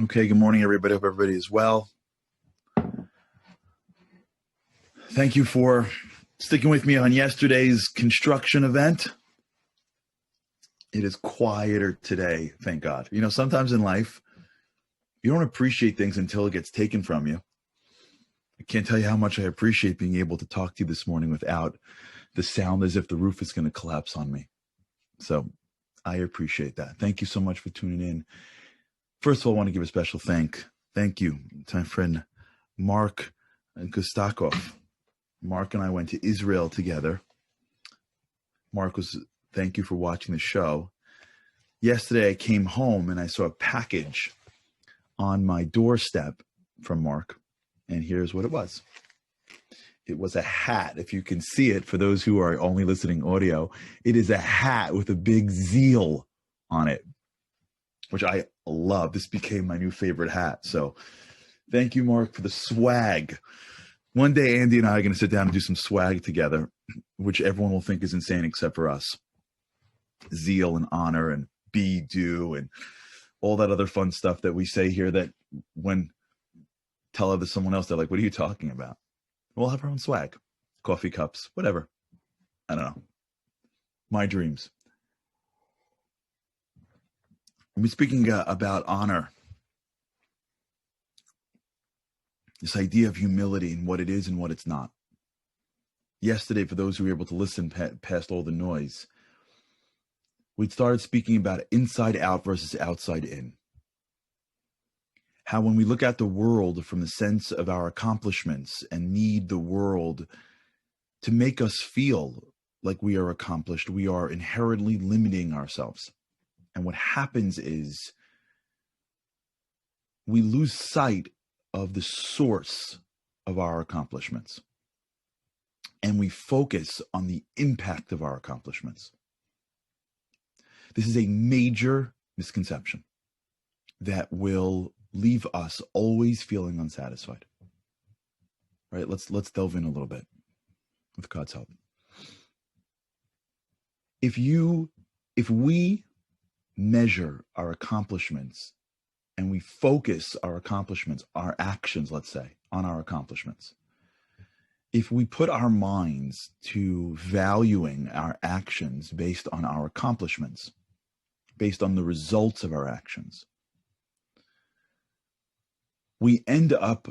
Okay, good morning, everybody. Hope everybody is well. Thank you for sticking with me on yesterday's construction event. It is quieter today, thank God. You know, sometimes in life, you don't appreciate things until it gets taken from you. I can't tell you how much I appreciate being able to talk to you this morning without the sound as if the roof is going to collapse on me. So I appreciate that. Thank you so much for tuning in. First of all, I want to give a special thank you to my friend Mark Gustakov. Mark and I went to Israel together. Thank you for watching the show. Yesterday I came home and I saw a package on my doorstep from Mark, and here's what it was. It was a hat. If you can see it, for those who are only listening audio, it is a hat with a big zeal on it, which I love. This became my new favorite hat. So thank you, Mark, for the swag. One day, Andy and I are going to sit down and do some swag together, which everyone will think is insane except for us. Zeal and honor and be do and all that other fun stuff that we say here that when tell it to someone else, they're like, what are you talking about? We'll have our own swag, coffee cups, whatever. I don't know. My dreams. We're speaking about honor. This idea of humility and what it is and what it's not. Yesterday, for those who were able to listen past all the noise, we started speaking about inside out versus outside in. How when we look at the world from the sense of our accomplishments and need the world to make us feel like we are accomplished, we are inherently limiting ourselves. And what happens is we lose sight of the source of our accomplishments. And we focus on the impact of our accomplishments. This is a major misconception that will leave us always feeling unsatisfied. Right? Let's delve in a little bit with God's help. If we measure our accomplishments and we focus our accomplishments, our actions, let's say, on our accomplishments, if we put our minds to valuing our actions based on our accomplishments, based on the results of our actions, we end up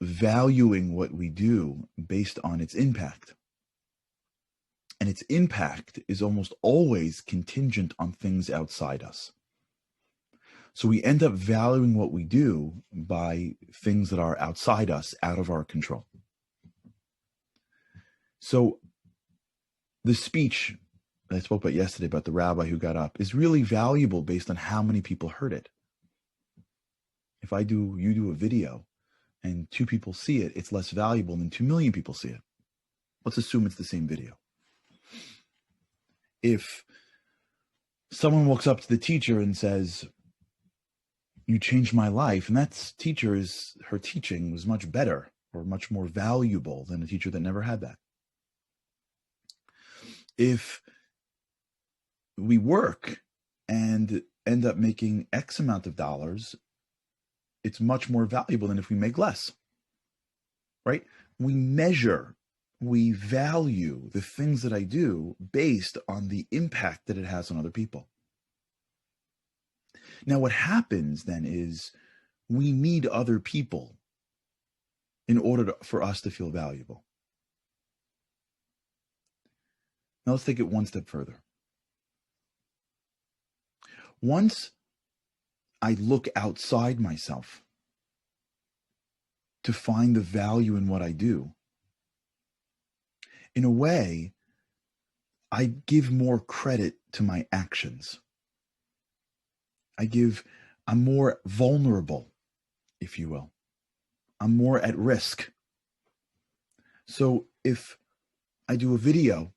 valuing what we do based on its impact. And its impact is almost always contingent on things outside us. So we end up valuing what we do by things that are outside us, out of our control. So the speech that I spoke about yesterday about the rabbi who got up is really valuable based on how many people heard it. If you do a video and 2 people see it, it's less valuable than 2 million people see it. Let's assume it's the same video. If someone walks up to the teacher and says, you changed my life, and her teaching was much better or much more valuable than a teacher that never had that. If we work and end up making X amount of dollars, it's much more valuable than if we make less, right? We value the things that I do based on the impact that it has on other people. Now, what happens then is we need other people in order for us to feel valuable. Now, let's take it one step further. Once I look outside myself to find the value in what I do, in a way, I give more credit to my actions. I'm more vulnerable, if you will. I'm more at risk. So if I do a video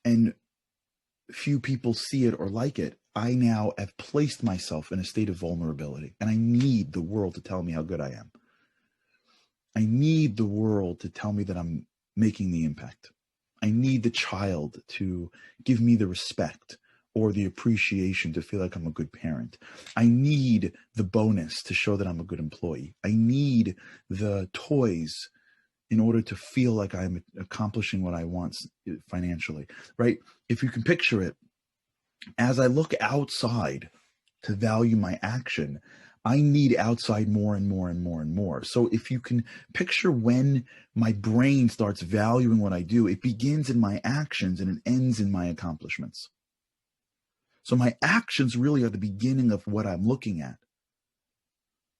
and few people see it or like it, I now have placed myself in a state of vulnerability, and I need the world to tell me how good I am. I need the world to tell me that I'm making the impact. I need the child to give me the respect or the appreciation to feel like I'm a good parent. I need the bonus to show that I'm a good employee. I need the toys in order to feel like I'm accomplishing what I want financially, right? If you can picture it, as I look outside to value my action, I need outside more and more and more and more. So if you can picture when my brain starts valuing what I do, it begins in my actions and it ends in my accomplishments. So my actions really are the beginning of what I'm looking at.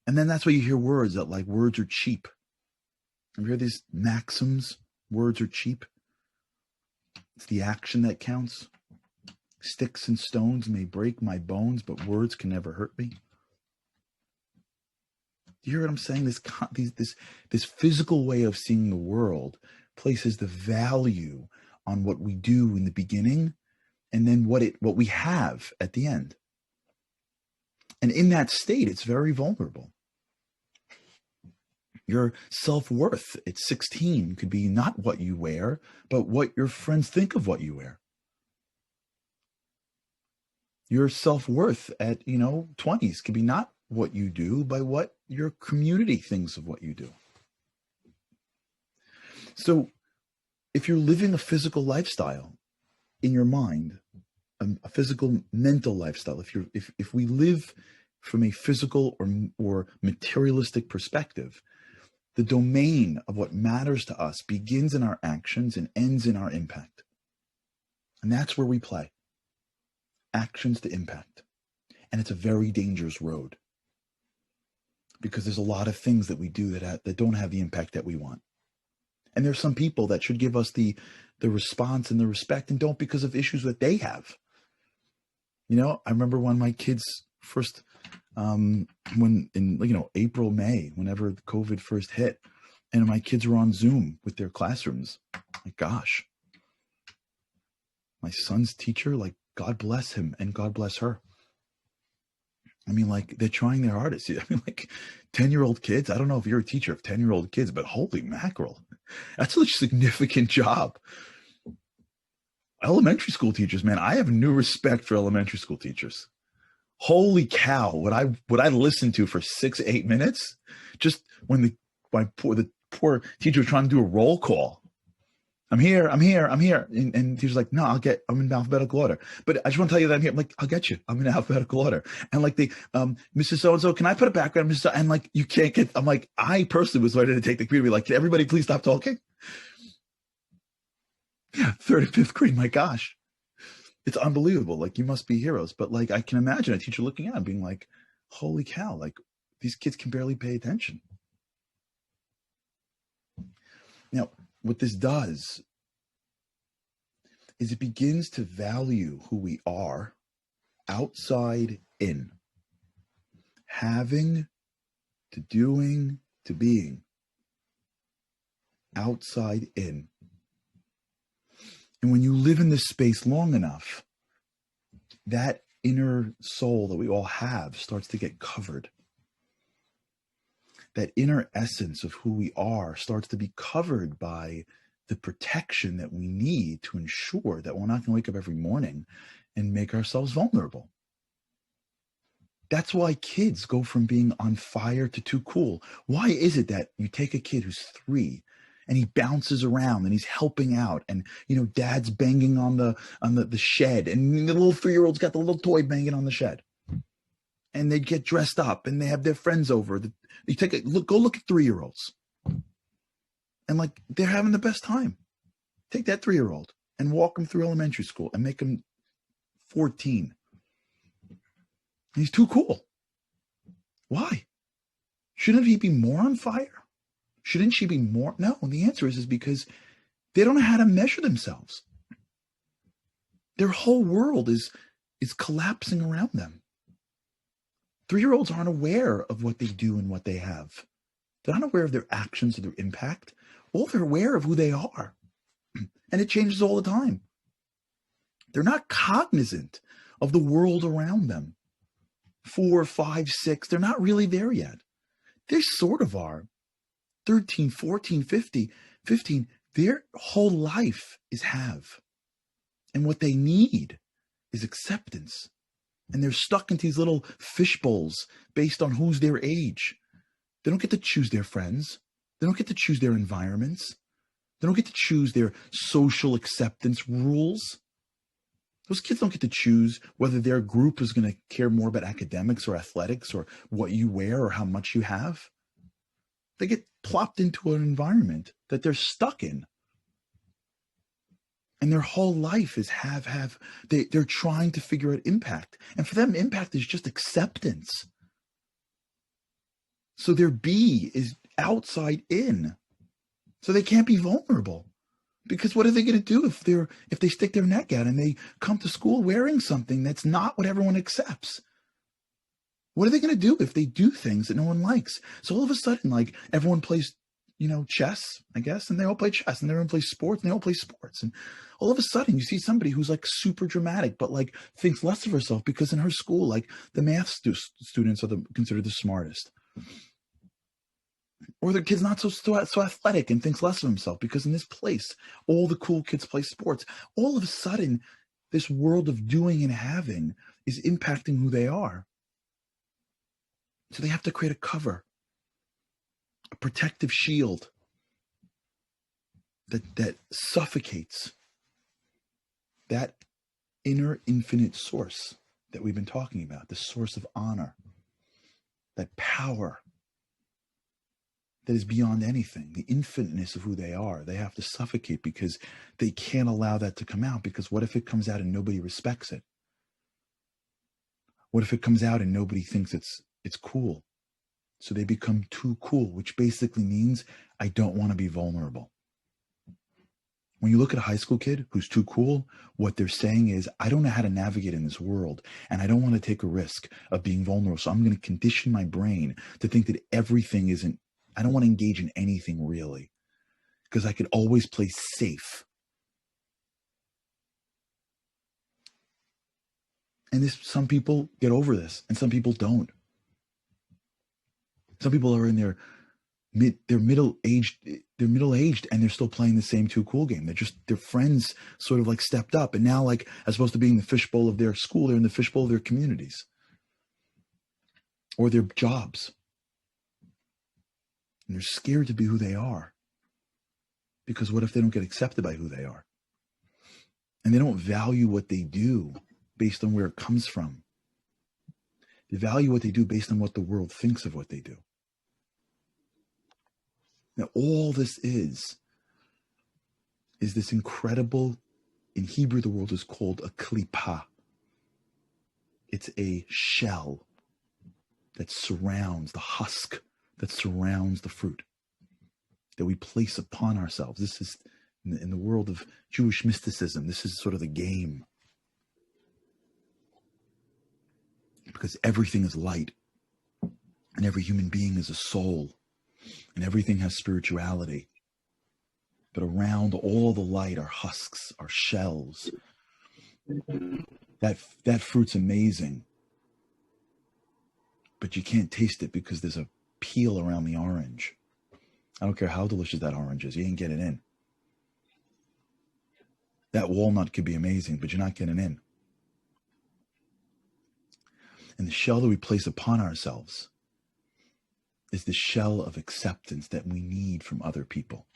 And then that's why you hear words that like words are cheap. Have you heard these maxims? Words are cheap. It's the action that counts. Sticks and stones may break my bones, but words can never hurt me. Do you hear what I'm saying? This physical way of seeing the world places the value on what we do in the beginning and then what we have at the end. And in that state, it's very vulnerable. Your self-worth at 16 could be not what you wear, but what your friends think of what you wear. Your self-worth at 20s could be not what you do, but what your community thinks of what you do. So if you're living a physical lifestyle in your mind, a physical mental lifestyle, if we live from a physical or materialistic perspective, the domain of what matters to us begins in our actions and ends in our impact. And that's where we play. Actions to impact. And it's a very dangerous road because there's a lot of things that we do that don't have the impact that we want. And there's some people that should give us the response and the respect and don't because of issues that they have. I remember when my kids first, when in April, May, whenever COVID first hit, and my kids were on Zoom with their classrooms. My gosh, my son's teacher, like God bless him and God bless her. I mean, like they're trying their hardest. I mean, like 10-year-old kids. I don't know if you're a teacher of 10-year-old kids, but holy mackerel, that's a significant job. Elementary school teachers, man, I have new respect for elementary school teachers. Holy cow, what I listened to for 6-8 minutes, just when the poor teacher was trying to do a roll call. I'm here. And he was like, no, I'm in alphabetical order. But I just want to tell you that I'm here. I'm like, I'll get you. I'm in alphabetical order. And like Mrs. So-and-so, can I put a background? And like, you can't get, I'm like, I personally was ready to take the computer, like, can everybody please stop talking? Yeah, 3rd and 5th grade, my gosh. It's unbelievable. Like, you must be heroes. But like, I can imagine a teacher looking at and being like, holy cow, like these kids can barely pay attention. Now, what this does is it begins to value who we are outside in, having to doing to being, outside in. And when you live in this space long enough, that inner soul that we all have starts to get covered. That inner essence of who we are starts to be covered by the protection that we need to ensure that we're not going to wake up every morning and make ourselves vulnerable. That's why kids go from being on fire to too cool. Why is it that you take a kid who's 3 and he bounces around and he's helping out and, dad's banging on the shed and the little 3-year-old's got the little toy banging on the shed and they get dressed up and they have their friends over. You go look at 3-year-olds and like they're having the best time. Take that 3-year-old and walk him through elementary school and make him 14. He's too cool. Why? Shouldn't he be more on fire? Shouldn't she be more? No, and the answer is because they don't know how to measure themselves. Their whole world is collapsing around them. 3-year-olds aren't aware of what they do and what they have. They're not aware of their actions or their impact. All they're aware of who they are. And it changes all the time. They're not cognizant of the world around them. 4, 5, 6, they're not really there yet. They sort of are. 13, 14, 15, their whole life is have. And what they need is acceptance. And they're stuck into these little fish bowls based on who's their age. They don't get to choose their friends. They don't get to choose their environments. They don't get to choose their social acceptance rules. Those kids don't get to choose whether their group is going to care more about academics or athletics or what you wear or how much you have. They get plopped into an environment that they're stuck in. And their whole life is they're trying to figure out impact. And for them, impact is just acceptance. So their B is outside in. So they can't be vulnerable. Because what are they going to do if they stick their neck out and they come to school wearing something that's not what everyone accepts? What are they going to do if they do things that no one likes? So all of a sudden, like, everyone plays, chess, I guess, and they all play chess, and everyone plays sports, and they all play sports. And all of a sudden, you see somebody who's like super dramatic, but like thinks less of herself because in her school, like, the math students are considered the smartest. Or the kid's not so athletic and thinks less of himself because in this place, all the cool kids play sports. All of a sudden, this world of doing and having is impacting who they are. So they have to create a cover, a protective shield that suffocates that inner infinite source that we've been talking about, the source of honor, that power that is beyond anything, the infiniteness of who they are. They have to suffocate because they can't allow that to come out, because what if it comes out and nobody respects it? What if it comes out and nobody thinks it's cool? So they become too cool, which basically means I don't want to be vulnerable. When you look at a high school kid who's too cool, what they're saying is, I don't know how to navigate in this world, and I don't want to take a risk of being vulnerable. So I'm going to condition my brain to think that everything isn't, I don't want to engage in anything really, because I could always play safe. And some people get over this, and some people don't. Some people are in they're middle-aged, and they're still playing the same too cool game. Their friends sort of like stepped up, and now, like, as opposed to being the fishbowl of their school, they're in the fishbowl of their communities or their jobs. And they're scared to be who they are, because what if they don't get accepted by who they are? And they don't value what they do based on where it comes from. They value what they do based on what the world thinks of what they do. Now, all this is this incredible, in Hebrew, the world is called a klipa. It's a shell that surrounds the husk, that surrounds the fruit, that we place upon ourselves. This is, in the world of Jewish mysticism, this is sort of the game. Because everything is light, and every human being is a soul, and everything has spirituality. But around all the light are husks, are shells. That fruit's amazing, but you can't taste it because there's a peel around the orange. I don't care how delicious that orange is, you ain't getting in. That walnut could be amazing, but you're not getting in. And the shell that we place upon ourselves is the shell of acceptance that we need from other people.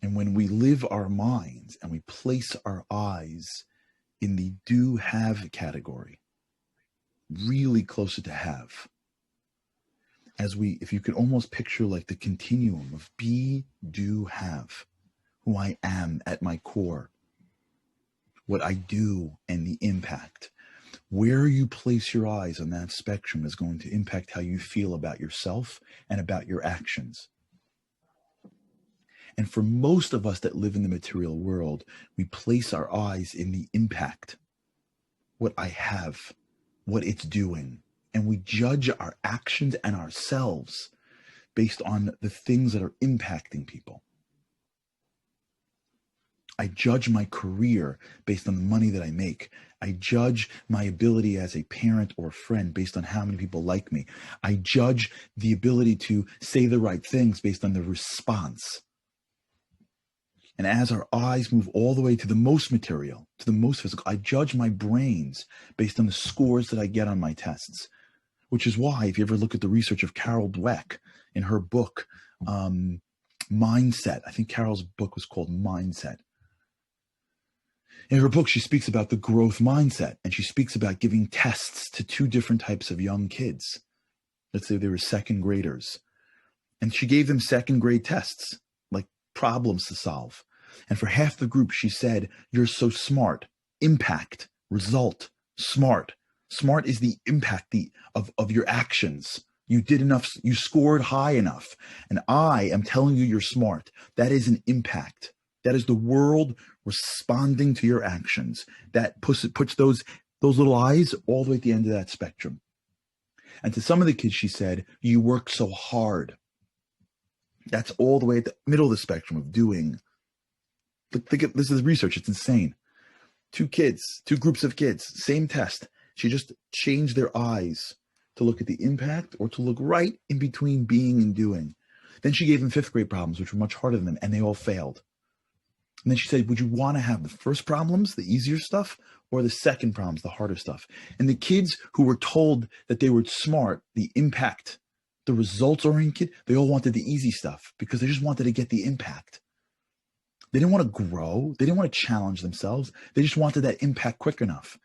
And when we live our minds and we place our eyes in the do-have category, really closer to have, if you could almost picture like the continuum of be, do, have, who I am at my core, what I do, and the impact. Where you place your eyes on that spectrum is going to impact how you feel about yourself and about your actions. And for most of us that live in the material world, we place our eyes in the impact, what I have, what it's doing. And we judge our actions and ourselves based on the things that are impacting people. I judge my career based on the money that I make. I judge my ability as a parent or friend based on how many people like me. I judge the ability to say the right things based on the response. And as our eyes move all the way to the most material, to the most physical, I judge my brains based on the scores that I get on my tests, which is why, if you ever look at the research of Carol Dweck in her book, Mindset, I think Carol's book was called Mindset. In her book, she speaks about the growth mindset, and she speaks about giving tests to two different types of young kids. Let's say they were second graders. And she gave them second grade tests, like problems to solve. And for half the group, she said, you're so smart. Impact, result, smart. Smart is the impact of your actions. You did enough, you scored high enough. And I am telling you you're smart. That is an impact. That is the world responding to your actions. That puts those little eyes all the way at the end of that spectrum. And to some of the kids, she said, you work so hard. That's all the way at the middle of the spectrum of doing. This is research. It's insane. Two groups of kids, same test. She just changed their eyes to look at the impact or to look right in between being and doing. Then she gave them fifth grade problems, which were much harder than them, and they all failed. And then she said, would you want to have the first problems, the easier stuff, or the second problems, the harder stuff? And the kids who were told that they were smart, the impact, the results-oriented, they all wanted the easy stuff because they just wanted to get the impact. They didn't want to grow. They didn't want to challenge themselves. They just wanted that impact quick enough.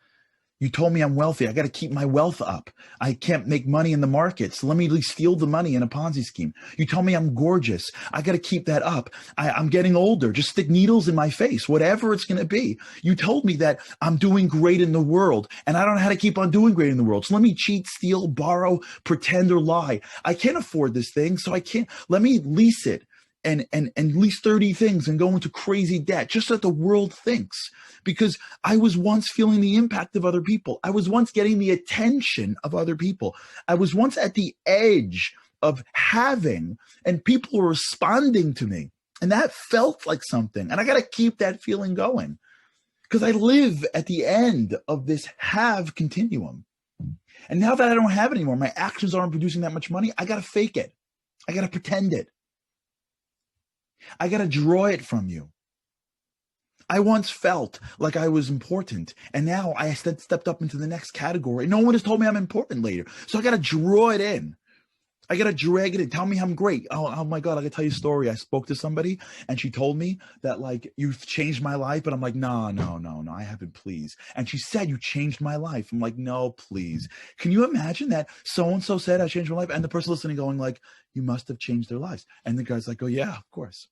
You told me I'm wealthy. I got to keep my wealth up. I can't make money in the market, so let me at least steal the money in a Ponzi scheme. You told me I'm gorgeous. I got to keep that up. I'm getting older. Just stick needles in my face, whatever it's going to be. You told me that I'm doing great in the world, and I don't know how to keep on doing great in the world. So let me cheat, steal, borrow, pretend, or lie. I can't afford this thing, so I can't. Let me lease it. And lease 30 things and go into crazy debt just so that the world thinks, because I was once feeling the impact of other people. I was once getting the attention of other people. I was once at the edge of having, and people were responding to me. And that felt like something. And I got to keep that feeling going because I live at the end of this have continuum. And now that I don't have it anymore, my actions aren't producing that much money. I got to fake it. I got to pretend it. I got to draw it from you. I once felt like I was important, and now I stepped up into the next category. No one has told me I'm important later. So I got to draw it in. I got to drag it in. Tell me I'm great. Oh my God, I got to tell you a story. I spoke to somebody, and she told me that, like, you've changed my life. But I'm like, no, I haven't, please. And she said, you changed my life. I'm like, no, please. Can you imagine that so-and-so said I changed my life? And the person listening going like, you must have changed their lives. And the guy's like, oh yeah, of course.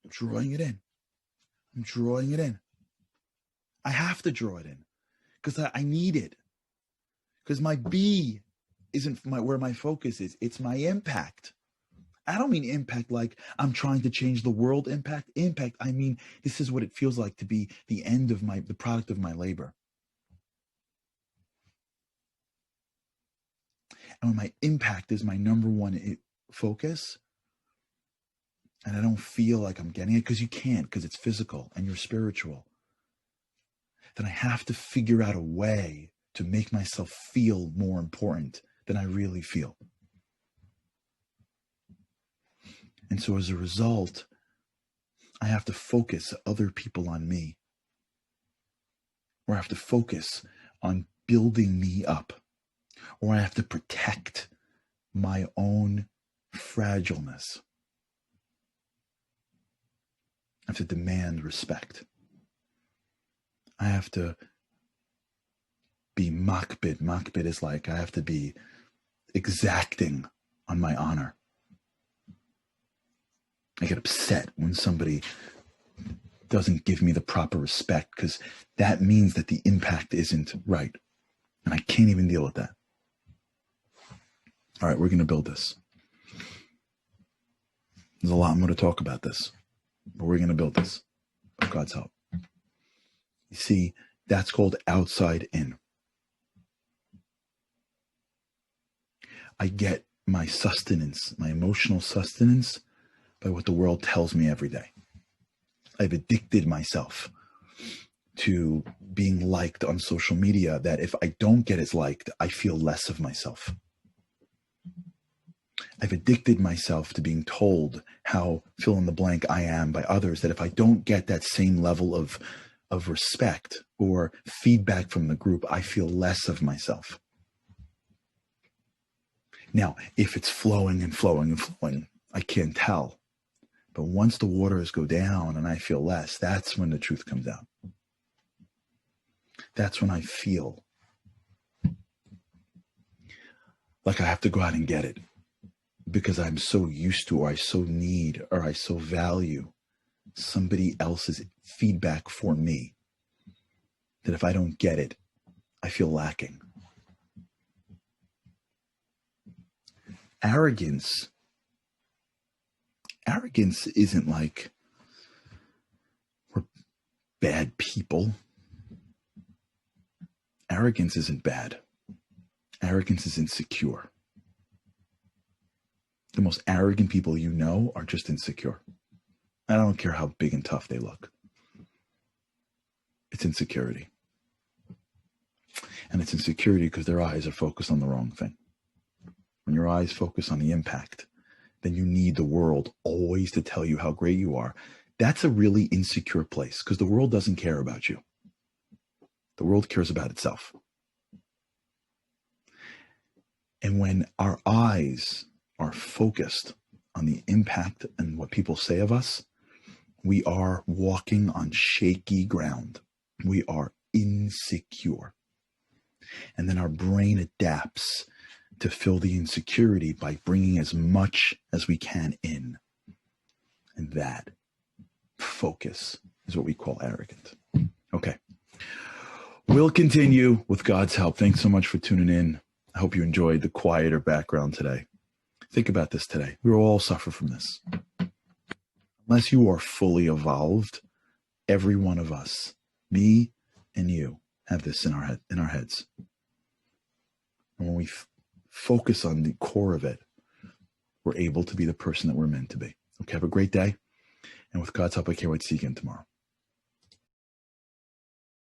I'm drawing it in. I'm drawing it in. I have to draw it in because I need it. Because my B isn't where my focus is. It's my impact. I don't mean impact like I'm trying to change the world impact. Impact, I mean, this is what it feels like to be the end of the product of my labor. And when my impact is my number one focus, and I don't feel like I'm getting it, because you can't, because it's physical and you're spiritual, then I have to figure out a way to make myself feel more important than I really feel. And so as a result, I have to focus other people on me, or I have to focus on building me up, or I have to protect my own fragileness. I have to demand respect. I have to be makbid. Makbid is like I have to be exacting on my honor. I get upset when somebody doesn't give me the proper respect because that means that the impact isn't right. And I can't even deal with that. All right, we're going to build this. There's a lot more to talk about this, but we're going to build this with God's help. You see, that's called outside in. I get my sustenance, my emotional sustenance, by what the world tells me every day. I've addicted myself to being liked on social media, that if I don't get as liked, I feel less of myself. I've addicted myself to being told how fill in the blank I am by others, that if I don't get that same level of respect or feedback from the group, I feel less of myself. Now, if it's flowing and flowing and flowing, I can't tell. But once the waters go down and I feel less, that's when the truth comes out. That's when I feel like I have to go out and get it because I'm so used to, or I so need, or I so value somebody else's feedback for me that if I don't get it, I feel lacking. Arrogance isn't like we're bad people. Arrogance isn't bad. Arrogance is insecure. The most arrogant people you know are just insecure. I don't care how big and tough they look. It's insecurity. And it's insecurity because their eyes are focused on the wrong thing. When your eyes focus on the impact, then you need the world always to tell you how great you are. That's a really insecure place because the world doesn't care about you. The world cares about itself. And when our eyes are focused on the impact and what people say of us, we are walking on shaky ground. We are insecure. And then our brain adapts to fill the insecurity by bringing as much as we can in. And that focus is what we call arrogant. Okay. We'll continue with God's help. Thanks so much for tuning in. I hope you enjoyed the quieter background today. Think about this today. We all suffer from this. Unless you are fully evolved, every one of us, me and you, have this in our heads. And when we focus on the core of it, we're able to be the person that we're meant to be. Okay, have a great day. And with God's help, I can't wait to see you again tomorrow.